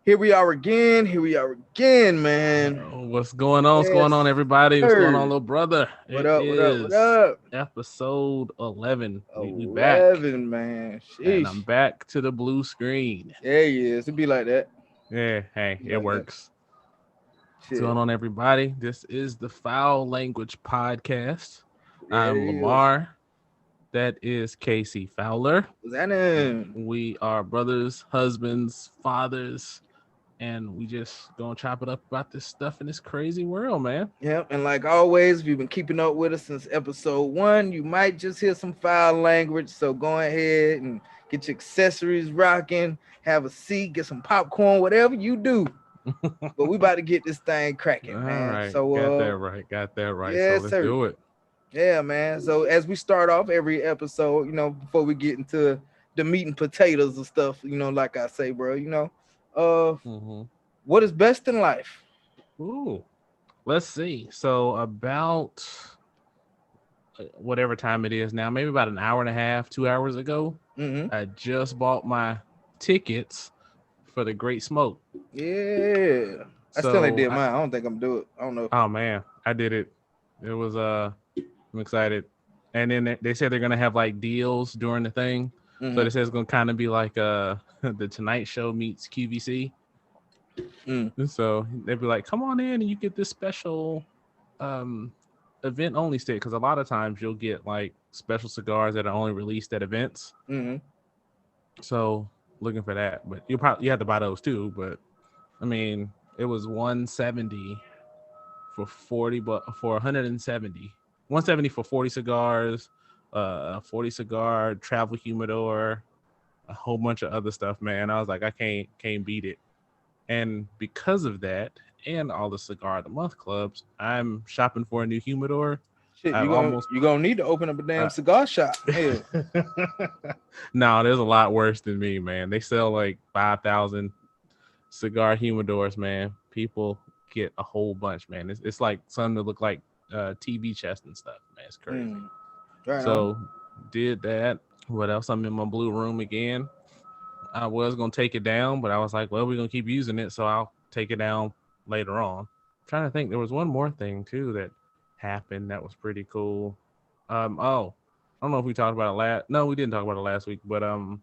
Here we are again. Here we are again, man. What's going on? What's Yes, going on, everybody? What's going on, sir. little brother? What It up? What up? What is up? episode 11. We back, 11, man. and Sheesh. I'm back to the blue screen. Yeah, he is. It be like that. Yeah, hey, Be it like that. works. What's Shit. going on, everybody? This is the Fowl Language Podcast. Yeah, I'm it is. Lamar. That is Casey Fowler. What's happening? We are brothers, husbands, fathers, and we just gonna chop it up about this stuff in this crazy world, man. Yep. And like always, if you've been keeping up with us since episode 1, you might just hear some foul language. So go ahead and get your accessories rocking, have a seat, get some popcorn, whatever you do. But we about to get this thing cracking, man. All right, So got that right. yes, So let's sir. do it. Yeah, man. So as we start off every episode, before we get into the meat and potatoes and stuff, like I say, bro, what is best in life? Ooh, let's see. So about whatever time it is now, maybe about an hour and a half, 2 hours ago, I just bought my tickets for the Great Smoke. Yeah. I still ain't did mine. I don't think I'm do it. I don't know. Oh man, I did it. It was I'm excited. And then they said they're gonna have like deals during the thing. So they said it's gonna kind of be like the Tonight Show meets QVC. So they'd be like, come on in and you get this special event only stick, because a lot of times you'll get like special cigars that are only released at events. So looking for that, but you have to buy those too. But I mean, it was $170 for 40, but for 170 for 40 cigars, 40 cigar travel humidor, a whole bunch of other stuff, man. I was like, I can't beat it. And because of that, and all the Cigar of the Month clubs, I'm shopping for a new humidor. Shit, you're gonna need to open up a damn cigar shop. Hell. No, there's a lot worse than me, man. They sell like 5,000 cigar humidors, man. People get a whole bunch, man. It's like something that look like TV chest and stuff, man. It's crazy. Right so on. Did that. What else? I'm in my blue room again. I was gonna take it down, but I was like, well, we're gonna keep using it, so I'll take it down later on. I'm trying to think, there was one more thing too that happened that was pretty cool. I don't know if we talked about it no, we didn't talk about it last week, but I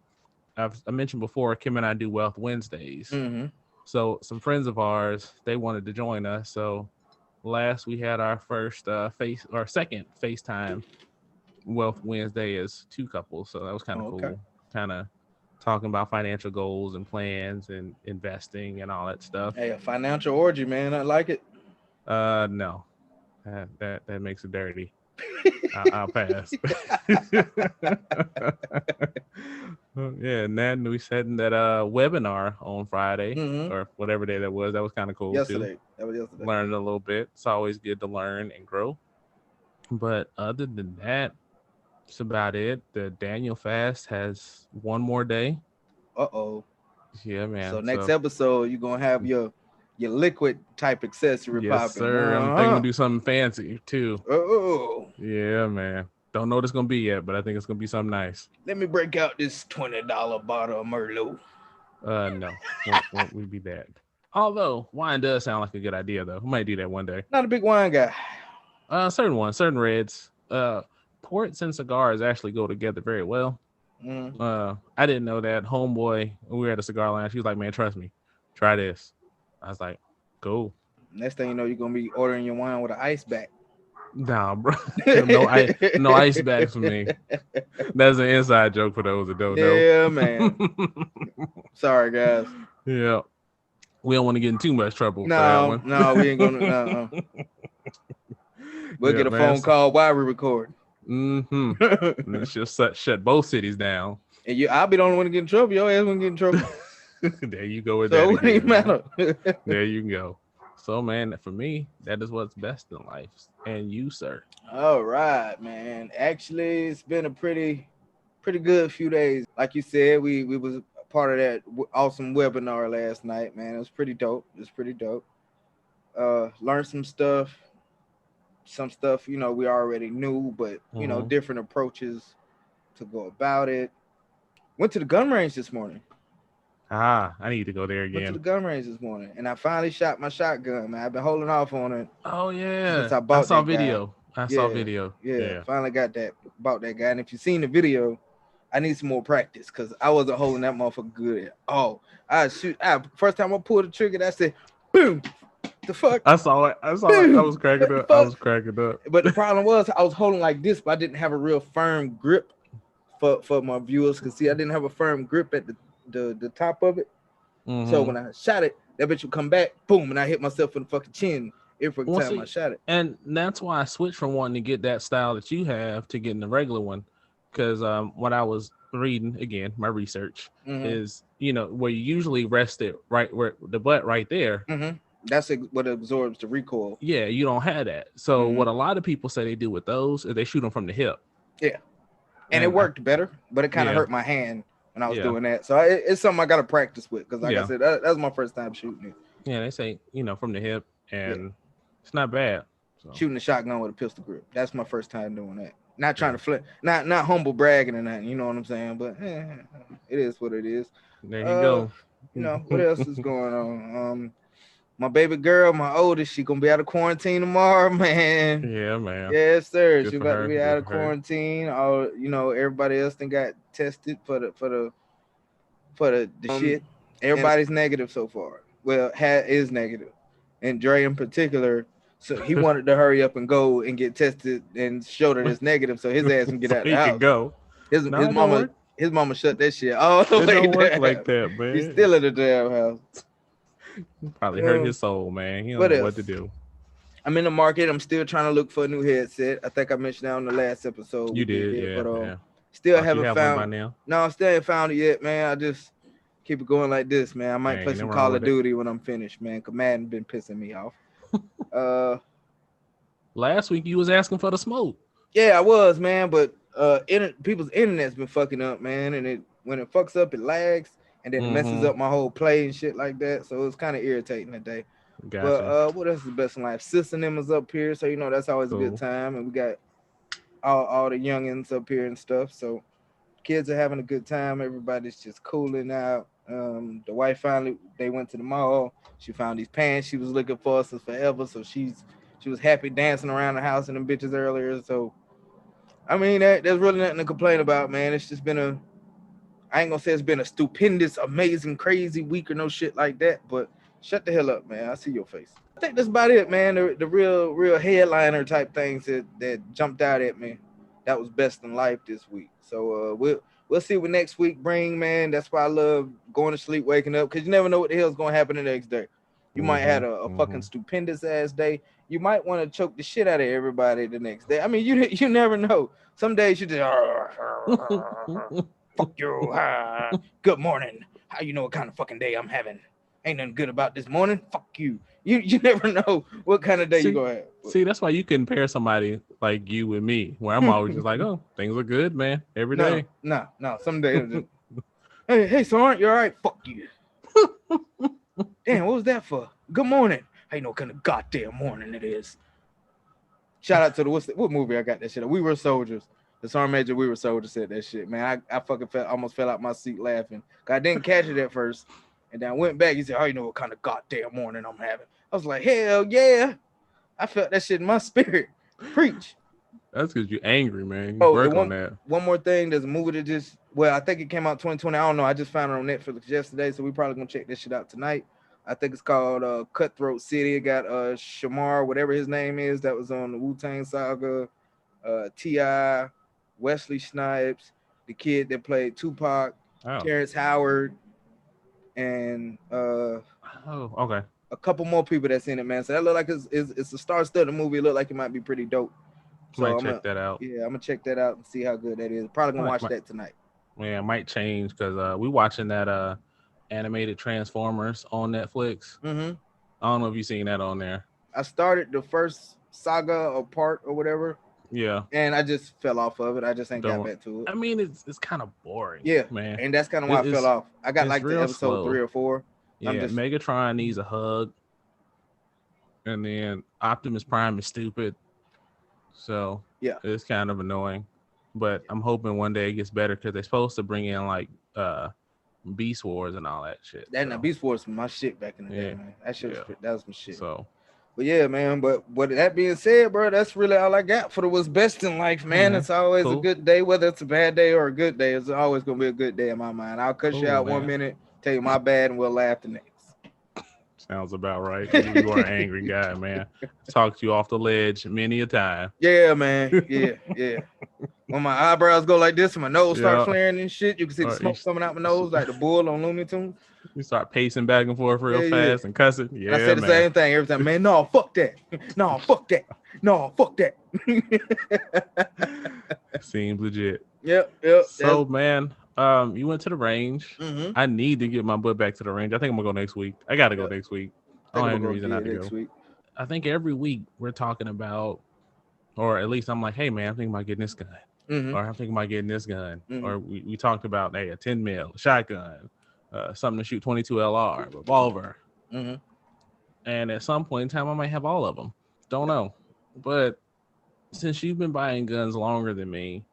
mentioned before, Kim and I do Wealth Wednesdays. So some friends of ours, they wanted to join us. So last we had our first second FaceTime Wealth Wednesday as two couples. So that was kind of cool. Kind of talking about financial goals and plans and investing and all that stuff. Hey, a financial orgy, man. I like it. No, that makes it dirty. I'll pass. Yeah, and then we said that webinar on Friday or whatever day that was. That was kind of cool yesterday. Too. That was yesterday. Learned a little bit. It's always good to learn and grow. But other than that, that's about it. The Daniel fast has one more day. Yeah, man. So next episode, you're gonna have your liquid type accessory popping. Yes, sir. I'm thinking we'll do something fancy too. Yeah, man. Don't know what it's gonna be yet, but I think it's gonna be something nice. Let me break out this $20 bottle of Merlot. No, won't be that. Although wine does sound like a good idea, though. We might do that one day. Not a big wine guy. Certain reds. Ports and cigars actually go together very well. I didn't know that. Homeboy, when we were at a cigar lounge, he was like, man, trust me, try this. I was like, cool. Next thing you know, you're gonna be ordering your wine with an ice back. Nah, bro. no ice back for me. That's an inside joke for those that don't know. Yeah, man. Sorry, guys. Yeah. We don't want to get in too much trouble for that one. No, we ain't gonna. We'll get a phone call while we record. Let's just shut both cities down. And I'll be the only one to get in trouble. Your ass won't get in trouble. There you go with so that. So it wouldn't matter. There you go. So, man, for me, that is what's best in life. And you, sir? All right, man. Actually, it's been a pretty good few days. Like you said, we was a part of that awesome webinar last night, man. It was pretty dope. Learned some stuff. Some stuff, we already knew, but, different approaches to go about it. Went to the gun range this morning. I need to go there Went to the again. gun range this morning, and I finally shot my shotgun, man. I've been holding off on it Oh since yeah, I I bought saw that guy. video. I saw Yeah, video. yeah. Yeah. Finally got that. Bought that guy, and if you've seen the video, I need some more practice because I wasn't holding that motherfucker good at all. I shoot. First time I pulled the trigger, I said, boom. The fuck, I saw it. I saw it. I was boom. cracking What the up. I fuck? was cracking up. But the problem was I was holding like this, but I didn't have a real firm grip for my viewers. Cause see, I didn't have a firm grip at the top of it. So when I shot it, that bitch would come back, boom, and I hit myself in the fucking chin every Well, time I see, shot it. and that's why I switched from wanting to get that style that you have to getting the regular one. Because what I was reading again, my research is, where you usually rest it right where the butt right there. That's what absorbs the recoil. Yeah, you don't have that. So what a lot of people say they do with those is they shoot them from the hip. Yeah, and it worked better, but it kind of hurt my hand when I was doing that. So it's something I got to practice with because, like I said, that was my first time shooting it. Yeah, they say from the hip, and it's not bad. So. Shooting a shotgun with a pistol grip. That's my first time doing that. Not trying to flip, not humble bragging or nothing. You know what I'm saying? But it is what it is. There you go. What else is going on? My baby girl, my oldest, she gonna be out of quarantine tomorrow, man. Yeah, man. Yes, sir. She about to be out of quarantine. All everybody else then got tested for the shit. Everybody's negative so far. Well, is negative, and Dre in particular. So he wanted to hurry up and go and get tested and show that it's negative, so his ass can get out the house. He can go. His mama shut that shit all the way down. It don't work down. like that, man. He's still in the damn house. Probably hurt his soul, man. He don't know what to do. I'm in the market. I'm still trying to look for a new headset. I think I mentioned that on the last episode. You did, yeah. But still haven't found one by now? No, I still ain't found it yet, man. I just keep it going like this, man. I might play some Call of Duty when I'm finished, man. Cause Madden been pissing me off. Last week you was asking for the smoke. Yeah, I was, man. But people's internet's been fucking up, man. And when it fucks up, it lags. And then it messes up my whole play and shit like that. So it's kind of irritating today. Gotcha. But what else is best in life? Sis and them is up here. So, that's always a good time. And we got all the youngins up here and stuff. So kids are having a good time. Everybody's just cooling out. The wife they went to the mall. She found these pants she was looking for since forever. So she was happy dancing around the house in them bitches earlier. So, I mean, there's really nothing to complain about, man. It's just been I ain't gonna say it's been a stupendous, amazing, crazy week or no shit like that, but shut the hell up, man. I see your face. I think that's about it, man. The real headliner type things that jumped out at me. That was best in life this week. So we'll see what next week bring, man. That's why I love going to sleep, waking up, because you never know what the hell's gonna happen the next day. You might have a fucking stupendous ass day. You might want to choke the shit out of everybody the next day. I mean, you never know. Some days you just fuck you. Good morning. How you know what kind of fucking day I'm having? Ain't nothing good about this morning. Fuck you. You never know what kind of day you're gonna have. See, that's why you can pair somebody like you with me, where I'm always just like, oh, things are good, man. Every day. No. Some days. hey, Soren, you all right? Fuck you. Damn, what was that for? Good morning. How you know what kind of goddamn morning it is? Shout out to what movie I got that shit? We Were Soldiers. The Sergeant Major We Were Soldiers said that shit, man. I fucking almost fell out my seat laughing. I didn't catch it at first. And then I went back. He said, how you know what kind of goddamn morning I'm having? I was like, hell yeah. I felt that shit in my spirit. Preach. That's because you're angry, man. You work on that. One more thing. There's a movie that I think it came out 2020. I don't know. I just found it on Netflix yesterday. So we probably going to check this shit out tonight. I think it's called Cutthroat City. It got Shamar, whatever his name is, that was on the Wu-Tang Saga, T.I., Wesley Snipes, the kid that played Tupac, Terrence Howard, and okay, a couple more people that's in it, man. So that look like it's a star-studded movie. It look like it might be pretty dope. So I'm gonna check that out. Yeah, I'm gonna check that out and see how good that is. Probably gonna watch that tonight. Yeah, it might change because we watching that animated Transformers on Netflix. I don't know if you've seen that on there. I started the first saga or part or whatever. Yeah. And I just fell off of it. I just ain't got back to it. I mean, it's kind of boring. Yeah, man. And that's kind of why I fell off. I got like to episode slow. 3 or 4. Yeah, Megatron needs a hug. And then Optimus Prime is stupid. So yeah, it's kind of annoying. But I'm hoping one day it gets better because they're supposed to bring in like Beast Wars and all that shit. That So, Beast Wars was my shit back in the day, yeah, man. That shit yeah. that was my shit. So, But yeah, man. But that being said, bro, that's really all I got for the what's best in life, man. man. It's always a Cool. good day, whether it's a bad day or a good day. It's always gonna be a good day in my mind. I'll cut you Cool, out 1 man. minute, tell you my bad, and we'll laugh the next. Sounds about right. You are an angry guy, man. Talked you off the ledge many a time. Yeah, man. Yeah. When my eyebrows go like this and my nose starts Yeah. flaring and shit, you can see the Or smoke coming out my nose like the bull on Looney Tunes. You start pacing back and forth real Yeah. fast and cussing. Yeah, And I say the man. same thing every time, man. No, fuck that. No, fuck that. No, fuck that. Seems legit. Yep. So, man, you went to the range. Mm-hmm. I need to get my butt back to the range. I think I'm gonna go next week. I gotta go next week. I don't have any reason not to go. Week. I think every week we're talking about, or at least I'm like, hey man, I'm thinking about getting this gun. Mm-hmm. Or I'm thinking about getting this gun. Mm-hmm. Or we talked about a 10 mil, a shotgun, something to shoot 22 LR, revolver. Mm-hmm. And at some point in time, I might have all of them. Don't know. But since you've been buying guns longer than me,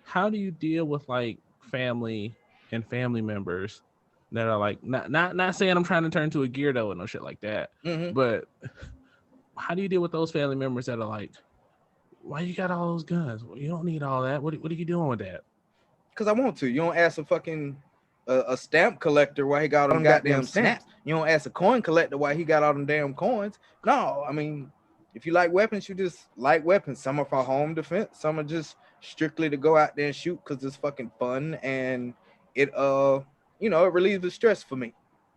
how do you deal with like family and family members that are like not saying I'm trying to turn to a Geardo and no shit like that, Mm-hmm. but how do you deal with those family members that are like, why you got all those guns? You don't need all that. What are you doing with that? Because I want to. You don't ask a fucking a stamp collector why he got all them goddamn stamps. You don't ask a coin collector why he got all them damn coins. No, I mean, if you like weapons, you just like weapons. Some are for home defense. Some are just strictly to go out there and shoot because it's fucking fun and it it relieves the stress for me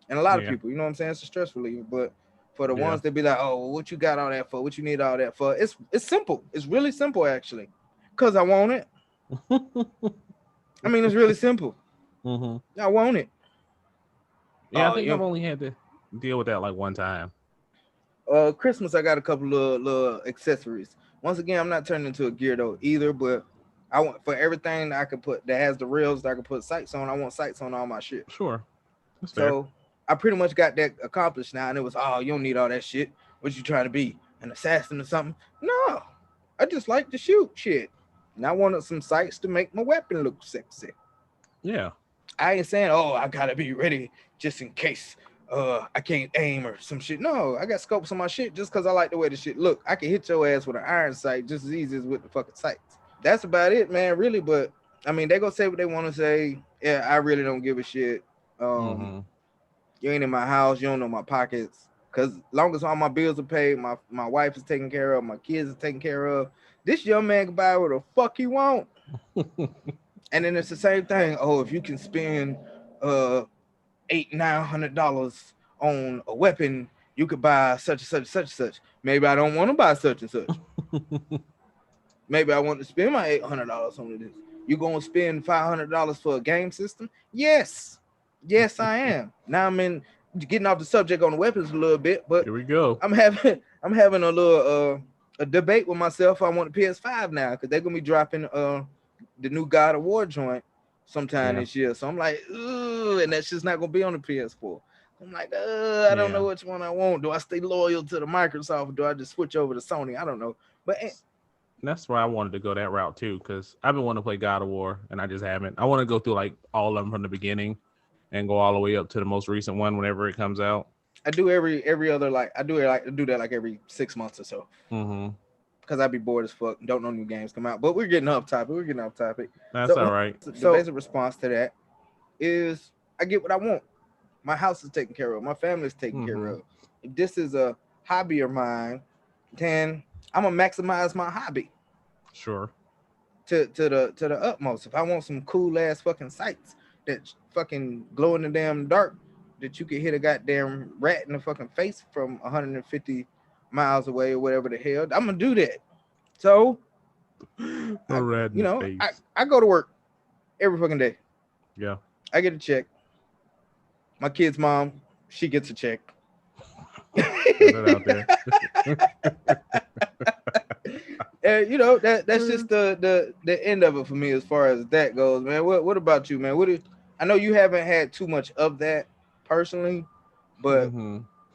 and a lot of people. You know what I'm saying? It's a stress reliever, but for the ones that be like, oh, what you got all that for? What you need all that for? It's simple. It's really simple actually, because I want it. I mean, it's really simple. Mm-hmm. I want it. Yeah, I think I've only had to deal with that like one time. Christmas, I got a couple of little accessories. Once again, I'm not turning into a Geardo either, but I want for everything that I could put that has the rails that I can put sights on. I want sights on all my shit. Sure. That's so fair. I pretty much got that accomplished now, and it was, oh, you don't need all that shit. What you trying to be, an assassin or something? No, I just like to shoot shit, and I wanted some sights to make my weapon look sexy. Yeah. I ain't saying, oh, I gotta be ready just in case I can't aim or some shit. No, I got scopes on my shit just because I like the way the shit look. I can hit your ass with an iron sight just as easy as with the fucking sights. That's about it, man, really. But I mean, they gonna say what they want to say. Yeah, I really don't give a shit. You ain't in my house, you don't know my pockets. Cause long as all my bills are paid, my wife is taken care of, my kids are taken care of. This young man can buy what the fuck he want. And then it's the same thing. Oh, if you can spend $800-900 on a weapon, you could buy such and such, such and such. Maybe I don't want to buy such and such. Maybe I want to spend my $800 on this. You gonna spend $500 for a game system? Yes, I am. Now I'm getting off the subject on the weapons a little bit, but here we go. I'm having a little a debate with myself. I want the PS5 now because they're gonna be dropping the new God of War joint sometime this year. So I'm like, ooh, and that's just not gonna be on the PS4. I'm like, I don't know which one I want. Do I stay loyal to the Microsoft or do I just switch over to Sony? I don't know. But that's why I wanted to go that route too, because I've been wanting to play God of War and I just haven't. I want to go through like all of them from the beginning and go all the way up to the most recent one whenever it comes out. I do every other I do that like every 6 months or so. Because I'd be bored as fuck. Don't know new games come out. But we're getting off topic. That's all right. The basic response to that is I get what I want. My house is taken care of. My family is taken care of. If this is a hobby of mine, then I'm gonna maximize my hobby. Sure. To the utmost. If I want some cool ass fucking sights that fucking glow in the damn dark, that you could hit a goddamn rat in the fucking face from 150 miles away or whatever the hell, I'm gonna do that. So I go to work every fucking day. Yeah. I get a check. My kid's mom, she gets a check. Put it out there. And that's just the end of it for me as far as that goes, man. What about you, man? I know you haven't had too much of that personally, but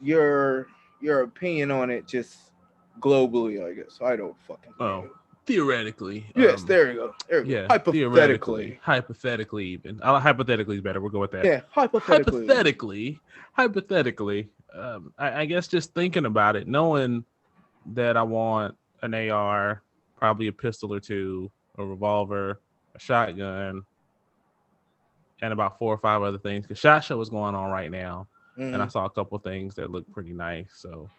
your opinion on it just globally, I guess. I don't fucking know. theoretically. Yes, there you go. There you go. Yeah, Hypothetically. hypothetically even. Hypothetically is better. We'll go with that. Yeah, hypothetically. Hypothetically. I guess just thinking about it, knowing that I want an AR, probably a pistol or two, a revolver, a shotgun, and about 4 or 5 other things. Because SHOT Show is going on right now, and I saw a couple things that look pretty nice. So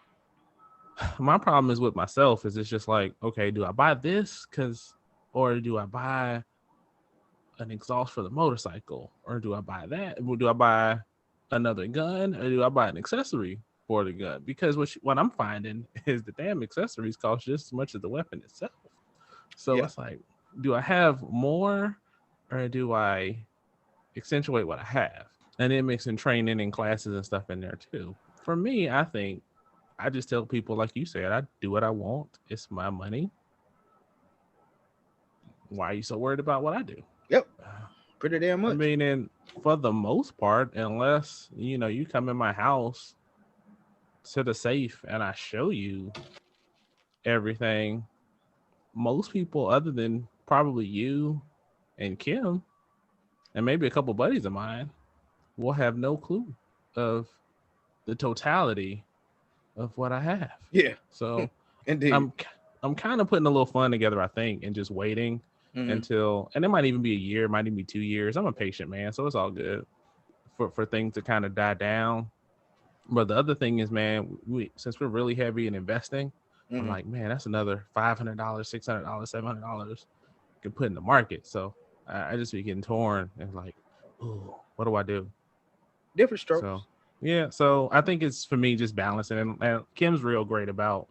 my problem is with myself is it's just like, okay, do I buy this or do I buy an exhaust for the motorcycle, or do I buy that? Do I buy another gun, or do I buy an accessory for the gun? Because what I'm finding is the damn accessories cost just as much as the weapon itself. So it's like, do I have more, or do I accentuate what I have? And then mixing training and classes and stuff in there too. For me, I think I just tell people, like you said, I do what I want. It's my money. Why are you so worried about what I do? Yep. Pretty damn much. I mean, and for the most part, unless, you come in my house to the safe and I show you everything, most people other than probably you and Kim and maybe a couple buddies of mine will have no clue of the totality of what I have. Yeah. So indeed. I'm kind of putting a little fun together, I think, and just waiting until, and it might even be a year, it might even be 2 years. I'm a patient man, so it's all good for things to kind of die down. But the other thing is, man, since we're really heavy in investing, I'm like, man, that's another $500, $600, $700 can put in the market. So I just be getting torn and like, ooh, what do I do? Different strokes. So yeah, so I think it's for me just balancing, and Kim's real great about,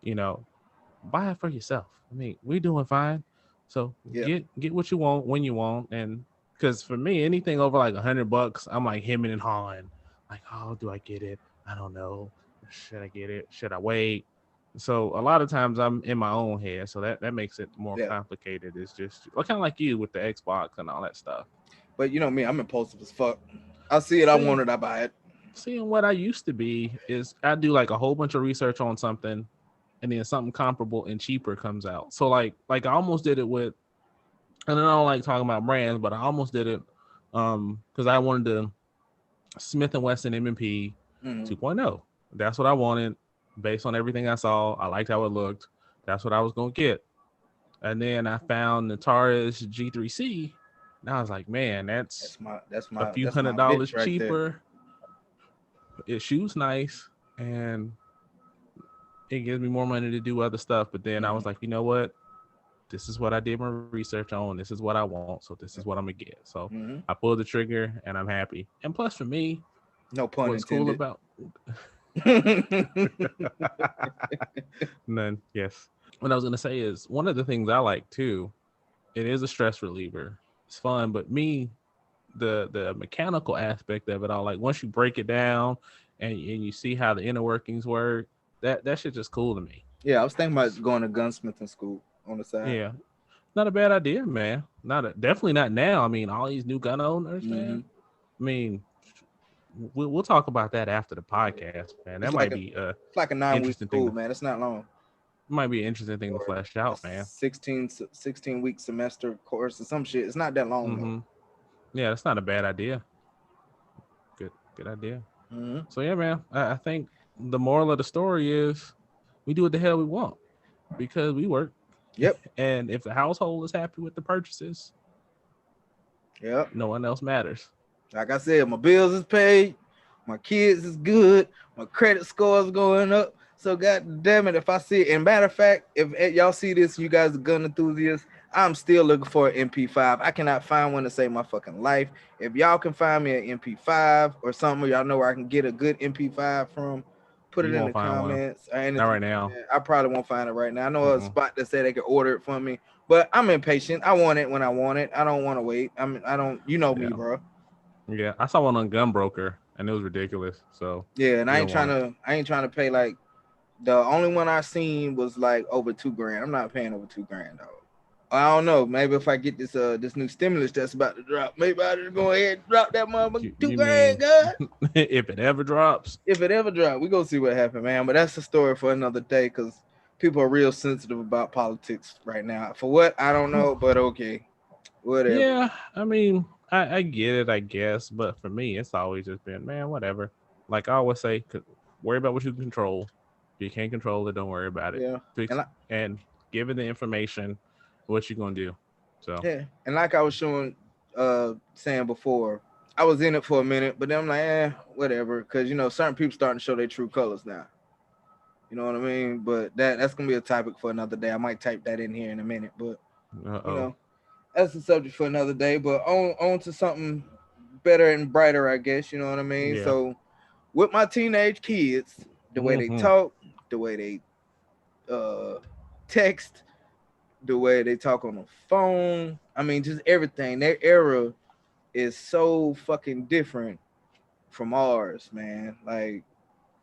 buy it for yourself. I mean, we're doing fine. So get what you want when you want. And because for me, anything over like $100, I'm like hemming and hawing. Like, oh, do I get it? I don't know. Should I get it? Should I wait? So a lot of times I'm in my own head. So that makes it more complicated. It's just kind of like you with the Xbox and all that stuff. But you know me, I'm impulsive as fuck. I see it, I want it, I buy it. Seeing what I used to be is I do like a whole bunch of research on something, and then something comparable and cheaper comes out. So like I almost did it with, and I don't like talking about brands, but I almost did it because I wanted to Smith & Wesson M&P 2.0. That's what I wanted based on everything I saw. I liked how it looked. That's what I was going to get. And then I found the Taurus G3C. And I was like, man, that's a few $100 right cheaper. There. It shoots nice, and it gives me more money to do other stuff. But then I was like, you know what? This is what I did my research on. This is what I want. So this is what I'm going to get. So I pulled the trigger, and I'm happy. And plus for me, no pun what's intended. Cool about none. Yes. What I was going to say is one of the things I like too, it is a stress reliever. It's fun, but the mechanical aspect of it all, like once you break it down and you see how the inner workings work, that shit just cool to me. Yeah, I was thinking about going to gunsmithing school on the side. Yeah, not a bad idea, man. Definitely not now. I mean, all these new gun owners, man. I mean, we'll talk about that after the podcast, man. That might be it's like a 9-week school, man. It's not long. It might be an interesting thing to flesh out, man. 16-week semester course or some shit. It's not that long though. Yeah, that's not a bad idea. Good idea. So yeah, man, I think the moral of the story is we do what the hell we want because we work. Yep. And if the household is happy with the purchases, no one else matters. Like I said, my bills is paid, my kids is good, my credit score is going up. So god damn it, if I see it, and matter of fact, if y'all see this, you guys are gun enthusiasts, I'm still looking for an MP5. I cannot find one to save my fucking life. If y'all can find me an MP5 or something, y'all know where I can get a good MP5 from, put it in the comments. Not right now. I probably won't find it right now. I know a spot that said they could order it for me, but I'm impatient. I want it when I want it. I don't want to wait. You know me, bro. Yeah, I saw one on Gun Broker and it was ridiculous. So yeah, and I ain't trying to pay like, the only one I seen was like over $2,000. I'm not paying over $2,000, dog. I don't know. Maybe if I get this new stimulus that's about to drop, maybe I'll just go ahead and drop that motherfucker $2,000, God. If it ever drops. If it ever drops, we gonna see what happens, man. But that's the story for another day, because people are real sensitive about politics right now. For what? I don't know, but okay. Whatever. Yeah, I mean, I get it, I guess, but for me, it's always just been, man, whatever. Like I always say, worry about what you can control. If you can't control it, don't worry about it. Yeah. Fix And I, and give it the information, what you gonna do. So yeah. And like I was saying before, I was in it for a minute, but then I'm like, whatever. Because certain people starting to show their true colors now. You know what I mean? But that's gonna be a topic for another day. I might type that in here in a minute, but you uh-oh. know, that's a subject for another day. But on to something better and brighter, I guess. You know what I mean? Yeah. So with my teenage kids, the way they Mm-hmm. talk, the way they text, the way they talk on the phone. I mean, just everything. Their era is so fucking different from ours, man. Like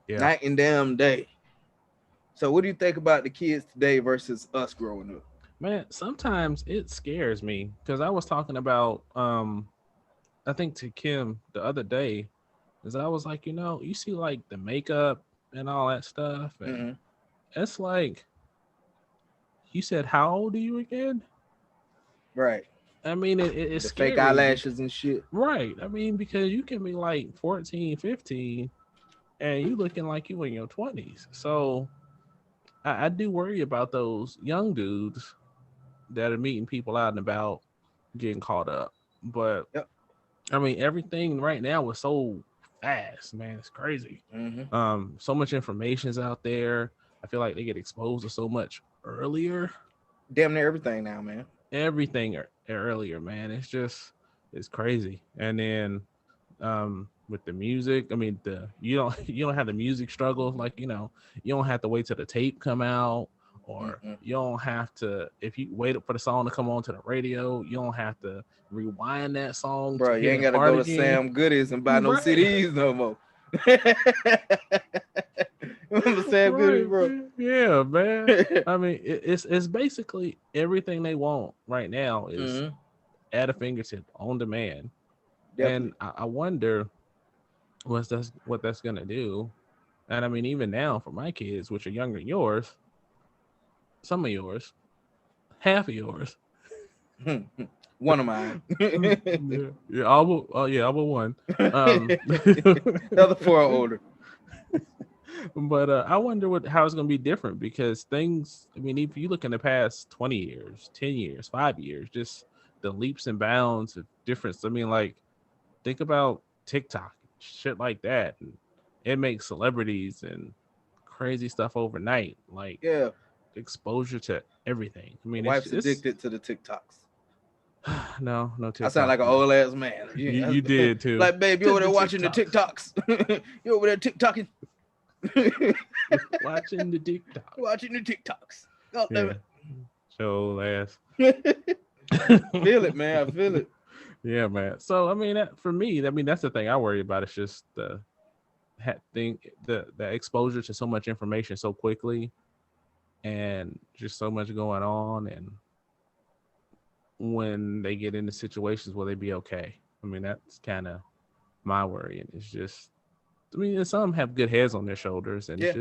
Yeah. night and damn day. So what do you think about the kids today versus us growing up? Man, sometimes it scares me because I was talking about I think to Kim the other day, is I was like, you see like the makeup and all that stuff, and Mm-hmm. it's like you said, how old are you again? Right. I mean, it's The fake scary. eyelashes and shit. Right. I mean, because you can be like 14, 15, and you looking like you in your 20s. So I do worry about those young dudes that are meeting people out and about getting caught up. But Yep. I mean, everything right now is so fast, man. It's crazy. Mm-hmm. So much information is out there. I feel like they get exposed to so much earlier. Damn near everything now, man. Everything earlier, man. It's crazy. And then with the music, I mean, you don't have the music struggles, like you don't have to wait till the tape come out, or Mm-mm. you don't have to, if you wait for the song to come on to the radio, you don't have to rewind that song to Bro, you hear ain't that gotta part go to again. Sam Goodies and buy no Right. CDs no more. Remember Sam Goodies, Right, bro? man. Yeah, man. I mean, it's basically everything they want right now is Mm-hmm. at a fingertip on demand. And Definitely. I wonder what that's gonna do. And I mean, even now for my kids, which are younger than yours, some of yours, half of yours. One of mine. Yeah, all but one. The other four are older. But I wonder how it's gonna be different because things. I mean, if you look in the past 20 years, 10 years, 5 years, just the leaps and bounds of difference. I mean, like think about TikTok, shit like that, and it makes celebrities and crazy stuff overnight, like Yeah. exposure to everything. I My mean, wife's it's addicted to the TikToks. no I sound TikTok like an for me. old ass man. You did too. Like, babe, you To over the there watching the TikToks, TikToks. You over there TikToking. watching the TikTok. Watching the TikToks. God damn Yeah, show ass. it. Feel it, man. I feel it. Yeah, man. So I mean, for me, I mean that's the thing I worry about. It's just the exposure to so much information so quickly, and just so much going on, and when they get into situations, will they be okay? I mean, that's kind of my worry, and it's just, I mean, some have good heads on their shoulders, and Yeah.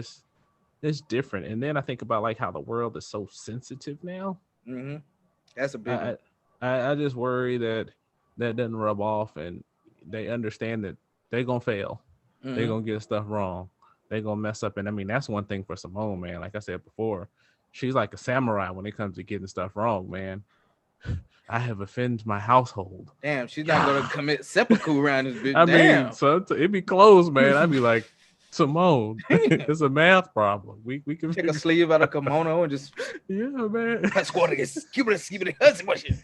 it's different. And then I think about like how the world is so sensitive now. Mm-hmm. That's a big one. I I just worry that that doesn't rub off, and they understand that they're gonna fail, they're Mm-hmm. gonna get stuff wrong, they're gonna mess up. And I mean, that's one thing for Simone, man. Like I said before, she's like a samurai when it comes to getting stuff wrong, man. I have offended my household. Damn, she's not gonna Yeah. commit seppuku around this bitch. I mean, Damn. so it'd be closed, man. I'd be like, Simone, Damn. it's a math problem. We can Take a figure. sleeve out of kimono and just Yeah, man. squat against keep it hussy question.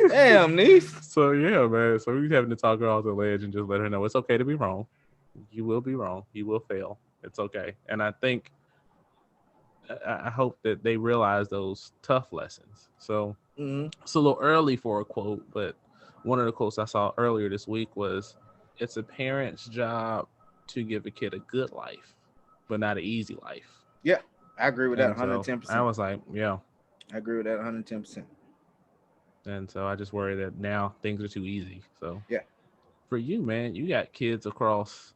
Damn, niece. So yeah, man. So we having to talk her off the ledge and just let her know it's okay to be wrong. You will be wrong. You will fail. It's okay. And I think I hope that they realize those tough lessons. So Mm-hmm. it's a little early for a quote, but one of the quotes I saw earlier this week was, "It's a parent's job to give a kid a good life, but not an easy life." Yeah, I agree with that And so I 110%. was like, yeah. I agree with that 110%. And so I just worry that now things are too easy. So Yeah. for you, man, you got kids across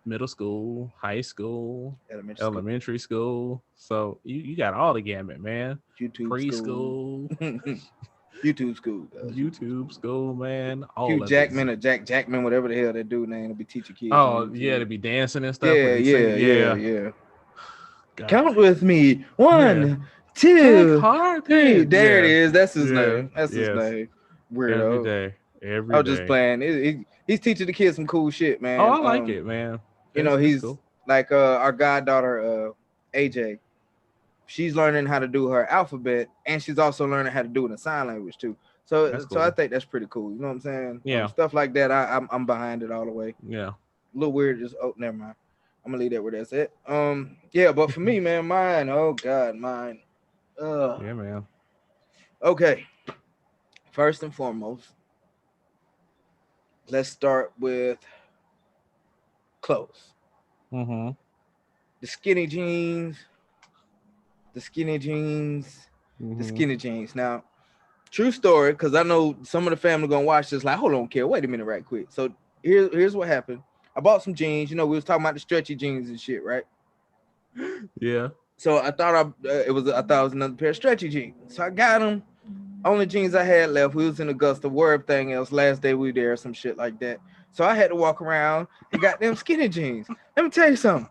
middle school, high school, elementary elementary school. So you got all the gamut, man. YouTube school, Preschool, YouTube school, YouTube school, man. Hugh All of it. Jackman or Jack Jackman, whatever the hell that dude name, to be teaching kids on Oh YouTube. yeah, to be dancing and stuff. Yeah, When yeah, sing. yeah. God. Count with me. Yeah. 1, 2, Hard 3. thing. There it Yeah. is. That's his Yeah. name. That's his Yes. name. Every Weirdo. day. I Every was just day. playing. He's teaching the kids some cool shit, man. Oh, I like it, man. You know, he's cool. like our goddaughter, AJ. She's learning how to do her alphabet, and she's also learning how to do it in sign language too. So, That's so cool. I think that's pretty cool. You know what I'm saying? Yeah. Stuff like that. I'm behind it all the way. Yeah. A little weird. Just never mind. I'm gonna leave that where that's at. Yeah, but for me, man, mine. Oh God, mine. Yeah, man. Okay. First and foremost, let's start with clothes. Mm-hmm. The skinny jeans. The skinny jeans. The skinny jeans. Now, true story, because I know some of the family gonna watch this. Like, hold on, kid. Wait a minute, right quick. So here's what happened. I bought some jeans. You know, we was talking about the stretchy jeans and shit, right? Yeah. So I thought it was another pair of stretchy jeans. So I got them. Only jeans I had left. We was in Augusta. Wore everything else. Last day we were there, some shit like that. So I had to walk around and got them skinny jeans. Let me tell you something.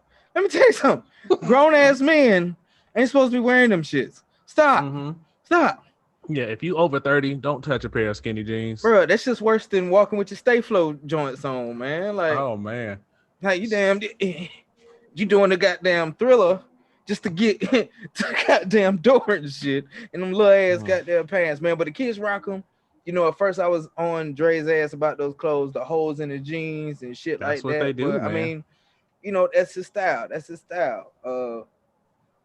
Grown ass men ain't supposed to be wearing them shits. Stop. Mm-hmm. Stop. Yeah, if you over 30, don't touch a pair of skinny jeans. Bro, that's just worse than walking with your Stay Flow joints on, man. Like, oh man. Like you doing the goddamn Thriller just to get to the goddamn door and shit, and them little ass goddamn pants, man. But the kids rock them. You know, at first I was on Dre's ass about those clothes, the holes in the jeans and shit That's like what that. they do, but, man. I mean, you know, that's his style.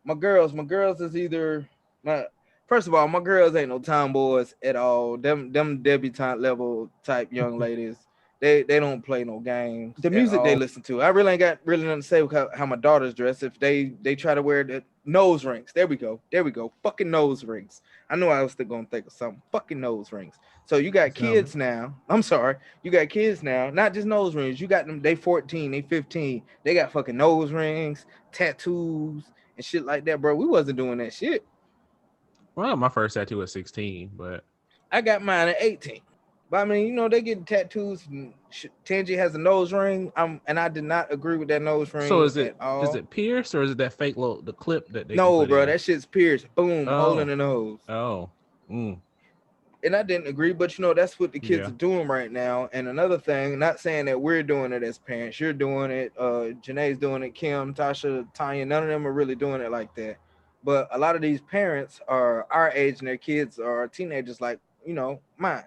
My girls is either first of all, my girls ain't no tomboys at all. Them debutante level type young ladies. They don't play no games. The music they listen to. I really ain't got nothing to say with how my daughters dress. If they try to wear the nose rings. There we go. Fucking nose rings. I knew I was still gonna think of something. Fucking nose rings. So you got kids now. I'm sorry. You got kids now. Not just nose rings. You got them. They 14. They 15. They got fucking nose rings, tattoos, and shit like that, bro. We wasn't doing that shit. Well, my first tattoo was 16, but I got mine at 18. But I mean, you know, they get tattoos. And Tangy has a nose ring. And I did not agree with that nose ring. So is it at all. is it pierced or is it that fake little the clip that they No, put bro, in? that shit's pierced. Boom, hole in the nose. Oh. And I didn't agree, but you know, that's what the kids are doing right now. And another thing, not saying that we're doing it as parents, you're doing it, Janae's doing it, Kim, Tasha, Tanya, none of them are really doing it like that. But a lot of these parents are our age and their kids are teenagers like, you know, mine.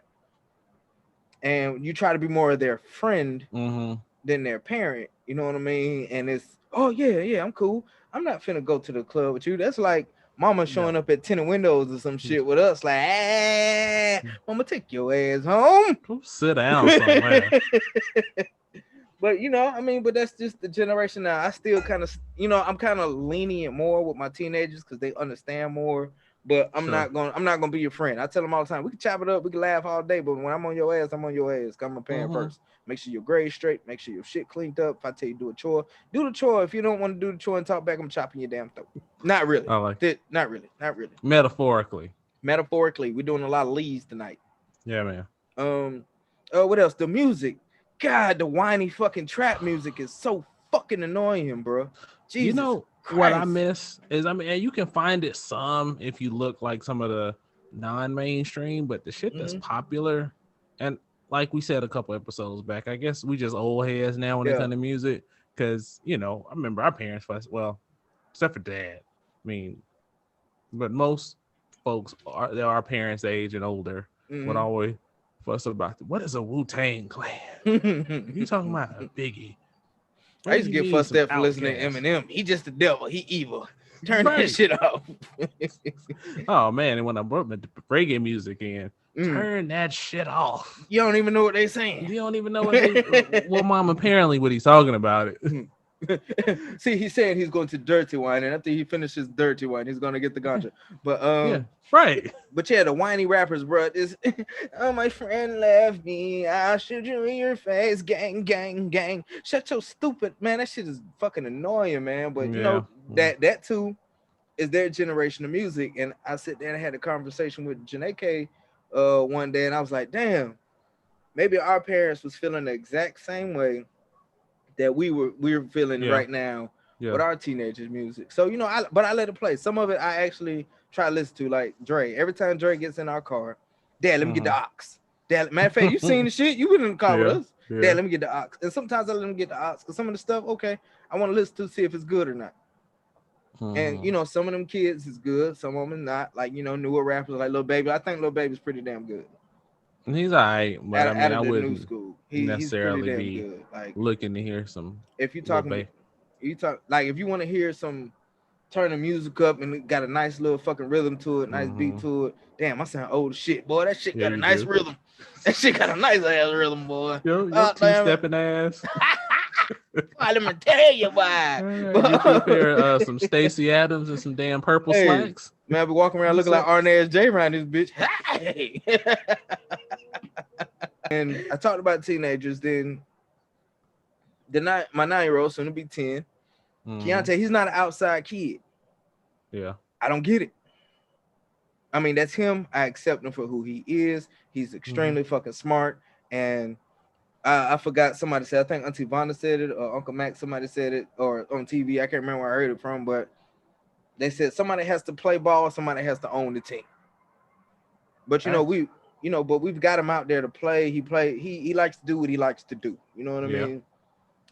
And you try to be more of their friend than their parent, you know what I mean? And it's, oh yeah, I'm cool. I'm not finna go to the club with you. That's like mama showing up at 10 windows or some shit with us, like, mama, take your ass home. Go sit down somewhere. But you know, I mean, but that's just the generation now. I still kind of, you know, I'm kind of lenient more with my teenagers because they understand more. But I'm not gonna be your friend. I tell them all the time, we can chop it up, we can laugh all day, but when I'm on your ass, I'm on your ass. I'm a parent first. Make sure your grades straight, make sure your shit cleaned up. If I tell you do a chore, do the chore. If you don't want to do the chore and talk back, I'm chopping your damn throat. Not really. I like it. Not really. Metaphorically, we're doing a lot of leads tonight. Yeah, man. What else? The music. God, the whiny fucking trap music is so fucking annoying, bro. Jesus you know Christ. What I miss is, I mean, you can find it some if you look like some of the non-mainstream, but the shit that's popular, and like we said a couple episodes back, I guess we just old heads now when it comes to music, because you know, I remember our parents, well, except for dad, I mean, but most folks they're our parents' age and older, would always fuss about what is a Wu-Tang Clan? You talking about a Biggie? I used to get fussed at for listening to Eminem. He just the devil. He evil. Turn that shit off. Oh man, and when I brought the reggae music in, turn that shit off. You don't even know what they saying. You don't even know what Mom apparently what he's talking about it. See, he's saying he's going to dirty wine, and after he finishes dirty wine, he's gonna get the ganja. But Yeah, right. but yeah, the whiny rappers, bro, is oh my friend left me. I'll shoot you in your face, gang, gang, gang. Shut your stupid man. That shit is fucking annoying, man. But you know that too is their generation of music. And I sit there and had a conversation with Janae one day, and I was like, damn, maybe our parents was feeling the exact same way that we're feeling right now with our teenagers' music. So you know, I let it play. Some of it I actually try to listen to, like Dre. Every time Dre gets in our car, Dad, let me get the aux. Dad, matter of fact, you seen the shit? You been in the car with us. Dad, let me get the aux. And sometimes I let him get the aux because some of the stuff, okay, I want to listen to see if it's good or not. And you know, some of them kids is good, some of them not. Like, you know, newer rappers like Lil Baby. I think Lil Baby's pretty damn good. He's all right, but I mean, I wouldn't necessarily be good. Like, looking to hear some. If you talk like if you want to hear some, turn the music up and it got a nice little fucking rhythm to it, nice beat to it. Damn, I sound old as shit, boy. That shit got a nice rhythm. That shit got a nice ass rhythm, boy. Yo, two-stepping ass. Let me tell you why. Get you a pair of some Stacey Adams and some damn purple slacks. Man, I be walking around looking like Arnaz J around this bitch. Hey. And I talked about teenagers. Then my 9-year-old, soon to be 10. Keontae, he's not an outside kid. Yeah. I don't get it. I mean, that's him. I accept him for who he is. He's extremely fucking smart. And I forgot, somebody said, I think Auntie Vonda said it, or Uncle Mac, somebody said it, or on TV. I can't remember where I heard it from, but they said somebody has to play ball, somebody has to own the team. But you know, we've got him out there to play. He likes to do what he likes to do. You know what I mean?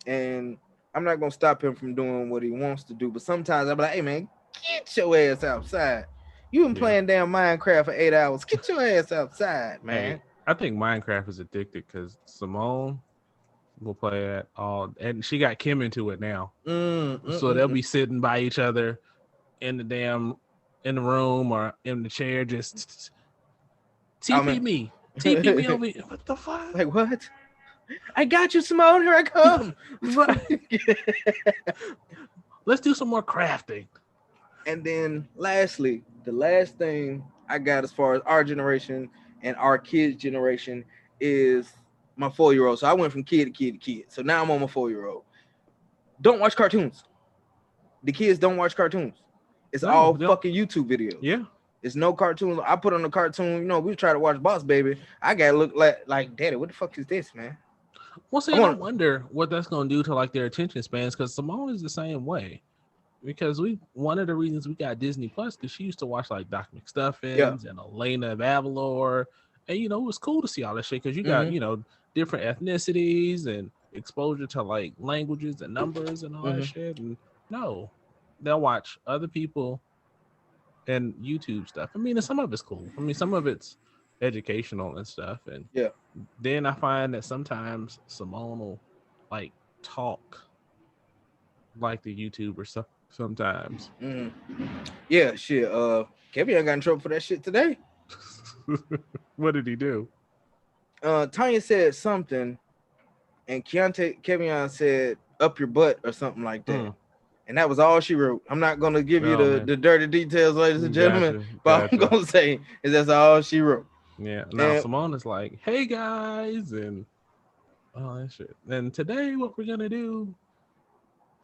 And I'm not gonna stop him from doing what he wants to do. But sometimes I'll be like, hey man, get your ass outside. You been playing damn Minecraft for 8 hours. Get your ass outside, man. Hey, I think Minecraft is addicted because Simone will play that all, and she got Kim into it now. So they'll be sitting by each other in the room or in the chair, just TP me over here. What the fuck? Like what? I got you, Simone. Here I come. Let's do some more crafting. And then lastly, the last thing I got as far as our generation and our kids' generation is my 4-year-old. So I went from kid to kid to kid. So now I'm on my 4-year-old. Don't watch cartoons. The kids don't watch cartoons. It's all fucking YouTube videos. Yeah. It's no cartoons. I put on a cartoon. You know, we try to watch Boss Baby. I gotta look like Daddy, what the fuck is this, man? Well, see, I wonder what that's gonna do to like their attention spans, because Simone is the same way. Because one of the reasons we got Disney Plus, because she used to watch like Doc McStuffins and Elena of Avalor, and you know, it was cool to see all that shit because you got you know, different ethnicities and exposure to like languages and numbers and all that shit. And no, they'll watch other people and YouTube stuff. I mean, and some of it's cool. I mean, some of it's educational and stuff. And then I find that sometimes Simone will like talk like the YouTuber stuff sometimes. Yeah, shit. Kevin got in trouble for that shit today. What did he do? Tanya said something, and Kevin said "up your butt" or something like that. And that was all she wrote. I'm not gonna give you the dirty details, ladies and gentlemen, but I'm gonna say is that's all she wrote. Yeah. Now Simone is like, "Hey guys," and all that shit. And today, what we're gonna do?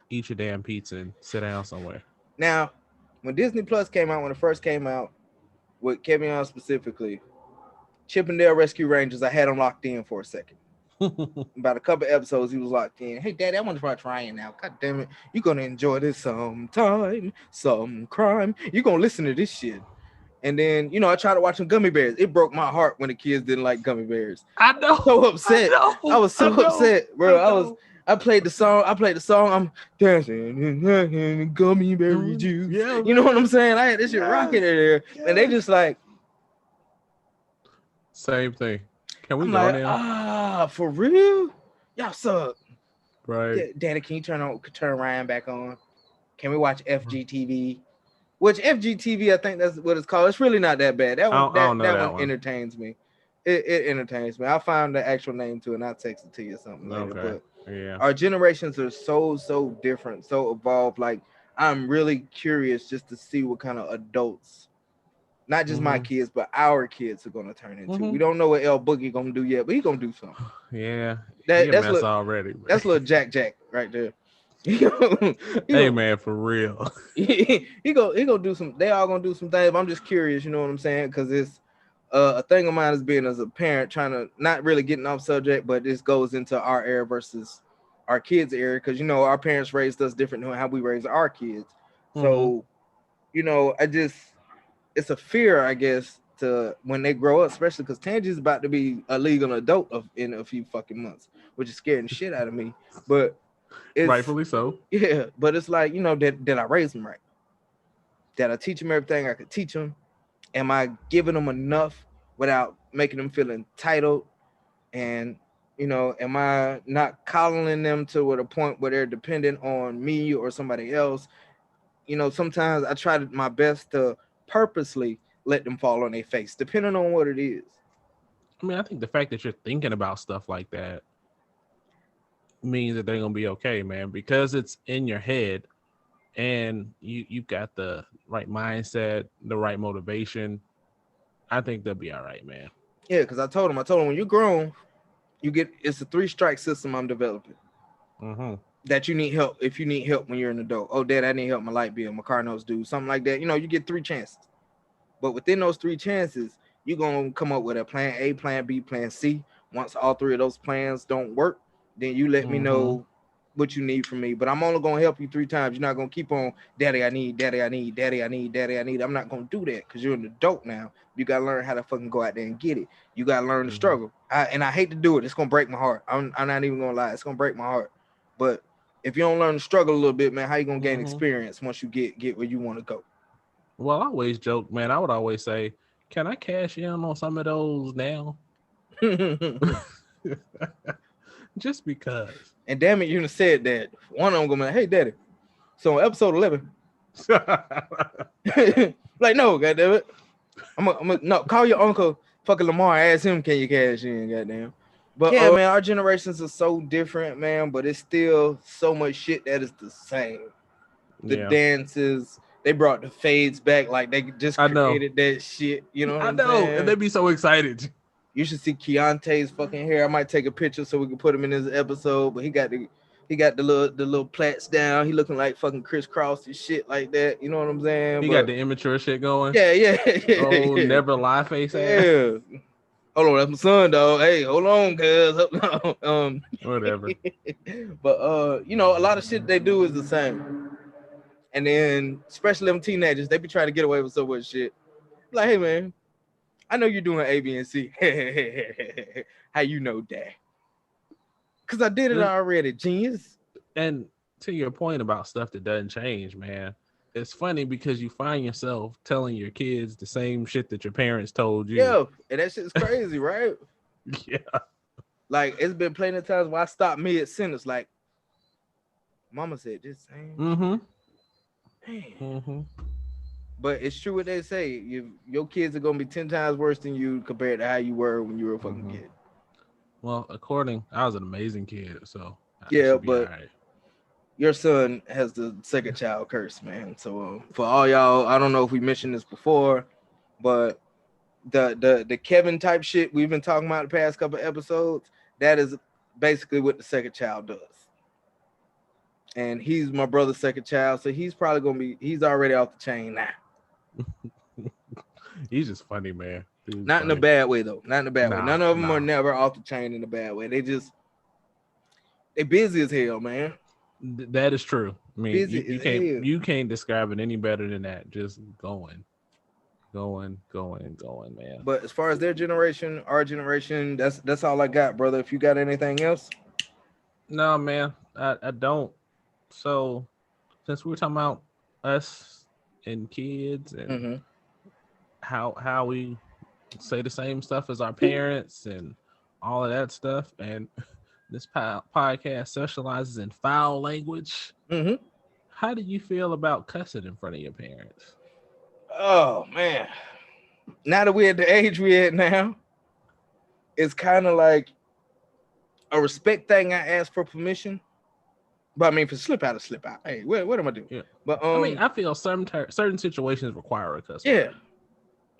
Eat your damn pizza and sit down somewhere. Now, when Disney Plus came out, when it first came out, with Kevin specifically, Chippendale Rescue Rangers, I had him locked in for a second. About a couple episodes, he was locked in. Hey, Daddy, I want to start trying now. God damn it. You're going to enjoy this sometime, some crime. You're going to listen to this shit. And then, you know, I tried to watch some Gummy Bears. It broke my heart when the kids didn't like Gummy Bears. I know. So upset. I was so upset, bro. I played the song. I'm dancing in gummy berry juice. Yeah, you know what I'm saying? I had this shit rocking in there, and they just like same thing. Can we go now? For real? Y'all suck. Right. Daddy, can you turn Ryan back on? Can we watch FGTV? Which FGTV, I think that's what it's called. It's really not that bad. That one entertains me. it entertains me. I'll find the actual name to it and I'll text it to you or something later. Okay. But Yeah. our generations are so different, so evolved. Like I'm really curious just to see what kind of adults, not just my Mm-hmm. kids, but our kids are gonna turn into. We Mm-hmm. don't know what L Boogie gonna do yet, but he gonna do something. Yeah. He That a that's mess look already, man. that's little Jack right there. he gonna, he Hey, gonna, man, for real. he gonna do some. They all gonna do some things. But I'm just curious, you know what I'm saying? Because it's a thing of mine as being as a parent, trying to not really getting off subject, but this goes into our era versus our kids' era. Because you know our parents raised us different than how we raise our kids. Mm-hmm. So you know, it's a fear, I guess, to when they grow up, especially because Tangi's about to be a legal adult in a few fucking months, which is scaring the shit out of me. But it's Rightfully so. yeah, but it's like, you know, that I raise them right? That I teach them everything I could teach them? Am I giving them enough without making them feel entitled? And you know, am I not coddling them to the point where they're dependent on me or somebody else? You know, sometimes I try my best to purposely let them fall on their face, depending on what it is. I mean, I think the fact that you're thinking about stuff like that means that they're gonna be okay, man, because it's in your head and you've got the right mindset, the right motivation. I think they'll be all right, man. Yeah, because I told them when you're grown, it's a 3-strike system I'm developing. Mm-hmm. That you need help if you need help when you're an adult. Oh, Dad, I need help. My light bill, my car notes due, something like that. You know, you get 3 chances. But within those 3 chances, you're gonna come up with a plan A, plan B, plan C. Once all 3 of those plans don't work, then you let me Mm-hmm. know what you need from me. But I'm only gonna help you 3 times. You're not gonna keep on, Daddy, I need, Daddy, I need, Daddy, I need, Daddy, I need. I'm not gonna do that because you're an adult now. You gotta learn how to fucking go out there and get it. You gotta learn to Mm-hmm. struggle. I hate to do it. It's gonna break my heart. I'm not even gonna lie. It's gonna break my heart. But if you don't learn to struggle a little bit, man, how you gonna gain Mm-hmm. experience once you get where you want to go? Well, I always joke, man. I would always say, "Can I cash in on some of those now?" Just because. And damn it, you done said that. One of them gonna be like, hey, Daddy. So on episode 11, like, no, goddamn it. No, call your uncle, fucking Lamar, ask him, can you cash in, goddamn. But yeah, man, our generations are so different, man, but it's still so much shit that is the same. The Yeah, dances, they brought the fades back, like they just I know. created that shit. You know what I I'm know, and saying? they'd be so excited. You should see Keontae's fucking hair. I might take a picture so we can put him in this episode. But he got the little plaits down. He looking like fucking crisscross and shit like that. You know what I'm saying? He got But the immature shit going. Oh, yeah. never lie face ass. Yeah. Hold on, that's my son, dog. Hey, hold on, cuz. Whatever. But you know, a lot of shit they do is the same. And then, especially them teenagers, they be trying to get away with so much shit. Like, hey man, I know you're doing A, B, and C. How you know that? Because I did it already, genius. And to your point about stuff that doesn't change, man, it's funny because you find yourself telling your kids the same shit that your parents told you. Yeah, and that shit's crazy, right? Yeah. Like, it's been plenty of times where I stopped mid-sentence, like, Mama said this same Mm-hmm. shit. Mm-hmm. But it's true what they say. Your kids are going to be 10 times worse than you compared to how you were when you were a fucking kid. Well, I was an amazing kid, so I Yeah, should be but all right. your son has the second child curse, man. So for all y'all, I don't know if we mentioned this before, but the Kevin type shit we've been talking about the past couple of episodes, that is basically what the second child does. And he's my brother's second child, so he's already off the chain now. He's just funny, man. Not in a bad way though. Not in a bad way. None of them are Nah. never off the chain in a bad way. They busy as hell, man. That is true. I mean, Busy you as can't hell. you can't describe it any better than that. Just going, man. But as far as their generation, our generation, that's all I got, brother. If you got anything else, No, man, I don't. So, since we're talking about us and kids and how we say the same stuff as our parents and all of that stuff, and this podcast socializes in foul language. How do you feel about cussing in front of your parents? Oh man, now that we're at the age we're at now, it's kind of like a respect thing. I ask for permission, but I mean, if it slip out, slip out. Hey, what am I doing? Yeah. But I mean, I feel certain situations require a cuss yeah, word.